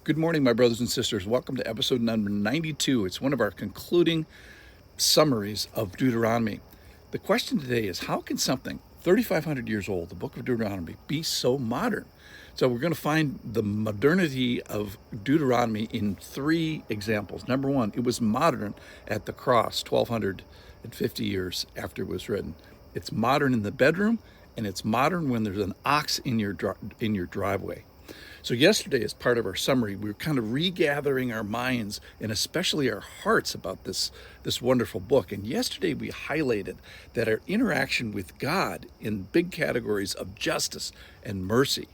Good morning, my brothers and sisters. Welcome to episode number 92. It's one of our concluding summaries of Deuteronomy. The question today is, how can something 3,500 years old, the book of Deuteronomy, be so modern? So we're going to find the modernity of Deuteronomy in three examples. Number one, it was modern at the cross 1,250 years after it was written. It's modern in the bedroom, and it's modern when there's an ox in your driveway. So yesterday, as part of our summary, we were kind of regathering our minds and especially our hearts about this wonderful book. And yesterday we highlighted that our interaction with God in big categories of justice and mercy,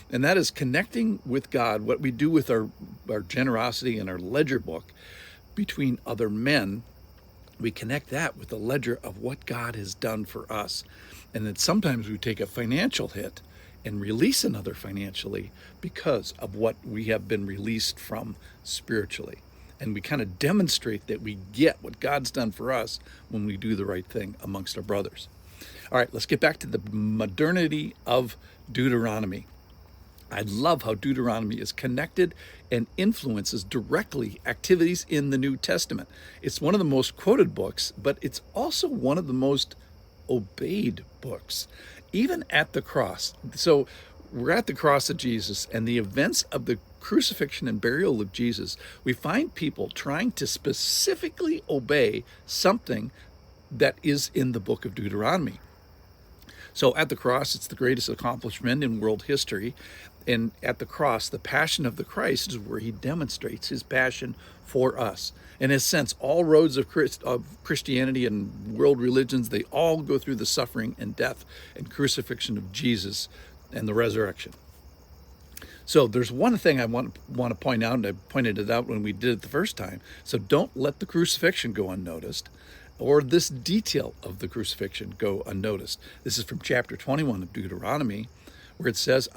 and that is connecting with God, what we do with our generosity and our ledger book between other men, we connect that with the ledger of what God has done for us. And then sometimes we take a financial hit and release another financially because of what we have been released from spiritually. And we kind of demonstrate that we get what God's done for us when we do the right thing amongst our brothers. All right, let's get back to the modernity of Deuteronomy. I love how Deuteronomy is connected and influences directly activities in the New Testament. It's one of the most quoted books, but it's also one of the most obeyed books, even at the cross. So we're at the cross of Jesus, and the events of the crucifixion and burial of Jesus, we find people trying to specifically obey something that is in the book of Deuteronomy. So at the cross, it's the greatest accomplishment in world history. And at the cross, the passion of the Christ is where he demonstrates his passion for us. In a sense, all roads of Christianity and world religions, they all go through the suffering and death and crucifixion of Jesus and the resurrection. So there's one thing I want to point out, and I pointed it out when we did it the first time. So don't let the crucifixion go unnoticed, or this detail of the crucifixion go unnoticed. This is from chapter 21 of Deuteronomy, where it says,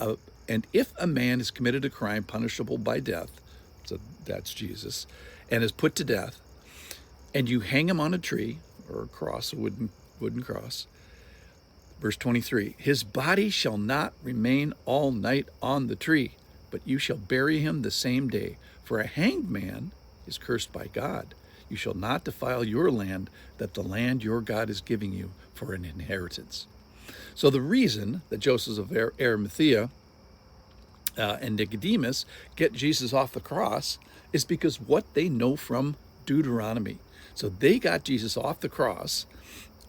and if a man has committed a crime punishable by death, so that's Jesus, and is put to death, and you hang him on a tree or a cross, a wooden cross, verse 23, his body shall not remain all night on the tree, but you shall bury him the same day. For a hanged man is cursed by God. You shall not defile your land, that the land your God is giving you for an inheritance. So the reason that Joseph of Arimathea and Nicodemus get Jesus off the cross is because what they know from Deuteronomy. So they got Jesus off the cross,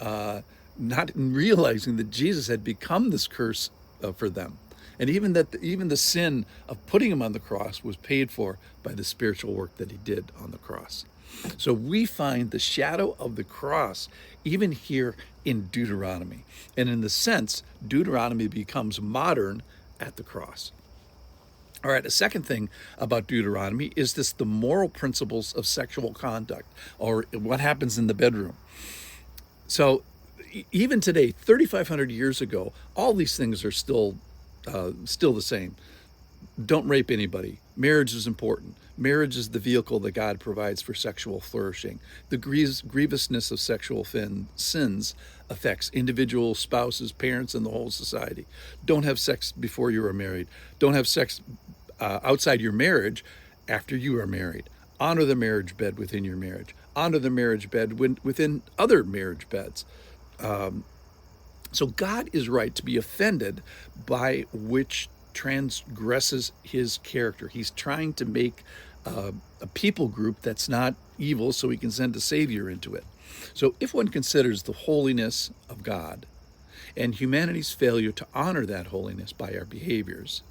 not realizing that Jesus had become this curse for them. And even the sin of putting him on the cross was paid for by the spiritual work that he did on the cross. So we find the shadow of the cross even here in Deuteronomy. And in the sense, Deuteronomy becomes modern at the cross. All right, a second thing about Deuteronomy is the moral principles of sexual conduct, or what happens in the bedroom. So even today, 3,500 years ago, all these things are still the same. Don't rape anybody. Marriage is important. Marriage is the vehicle that God provides for sexual flourishing. The grievousness of sexual sins affects individuals, spouses, parents, and the whole society. Don't have sex before you are married. Don't have sex outside your marriage after you are married. Honor the marriage bed within your marriage. Honor the marriage bed within other marriage beds. So God is right to be offended by which transgresses his character. He's trying to make a people group that's not evil so he can send a savior into it. So if one considers the holiness of God and humanity's failure to honor that holiness by our behaviors,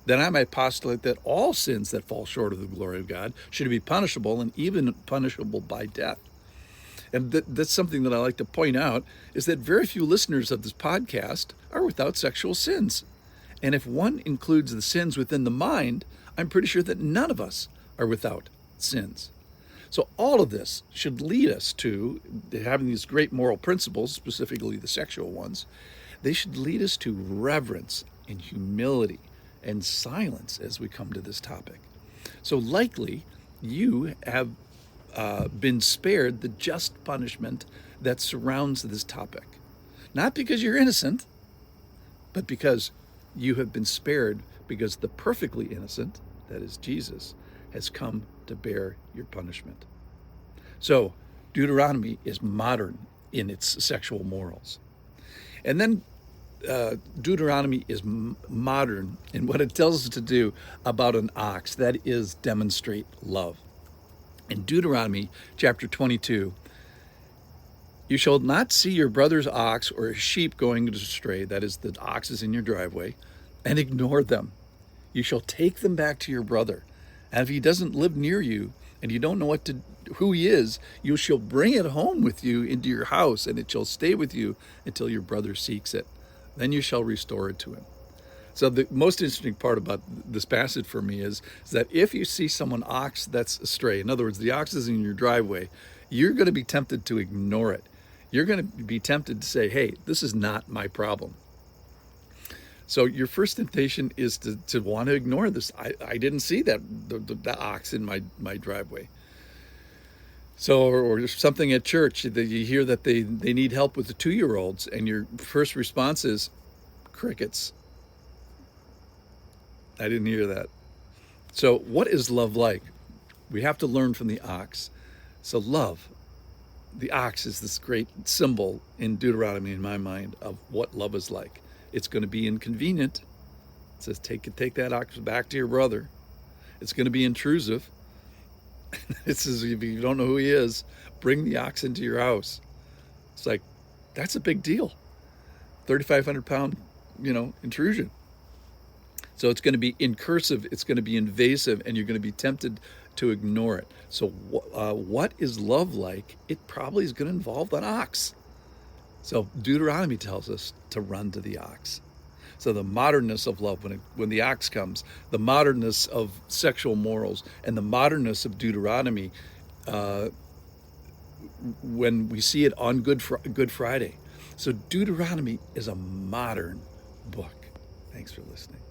then I might postulate that all sins that fall short of the glory of God should be punishable, and even punishable by death. And that's something that I like to point out, is that very few listeners of this podcast are without sexual sins. And if one includes the sins within the mind, I'm pretty sure that none of us are without sins. So all of this should lead us to having these great moral principles, specifically the sexual ones. They should lead us to reverence and humility and silence as we come to this topic. So likely you have been spared the just punishment that surrounds this topic. Not because you're innocent, but because you have been spared, because the perfectly innocent that is Jesus, has come to bear your punishment. So Deuteronomy is modern in its sexual morals. And then Deuteronomy is modern in what it tells us to do about an ox, that is, demonstrate love. In Deuteronomy chapter 22, you shall not see your brother's ox or a sheep going astray, that is, the ox is in your driveway, and ignore them. You shall take them back to your brother. And if he doesn't live near you and you don't know who he is, you shall bring it home with you into your house, and it shall stay with you until your brother seeks it. Then you shall restore it to him. So the most interesting part about this passage for me is that if you see someone ox that's astray, in other words, the ox is in your driveway, you're going to be tempted to ignore it. You're going to be tempted to say, hey, this is not my problem. So your first temptation is to want to ignore this. I didn't see the ox in my driveway. So, or something at church that you hear that they need help with the 2-year-olds, and your first response is crickets. I didn't hear that. So what is love like? We have to learn from the ox. So love, the ox is this great symbol in Deuteronomy in my mind of what love is like. It's going to be inconvenient. It says take that ox back to your brother. It's going to be intrusive. It says if you don't know who he is, bring the ox into your house. It's like, that's a big deal. 3,500 pound, intrusion. So it's going to be incursive, it's going to be invasive, and you're going to be tempted to ignore it. So what is love like? It probably is going to involve an ox. So Deuteronomy tells us to run to the ox. So the modernness of love when the ox comes, the modernness of sexual morals, and the modernness of Deuteronomy when we see it on Good Friday. So Deuteronomy is a modern book. Thanks for listening.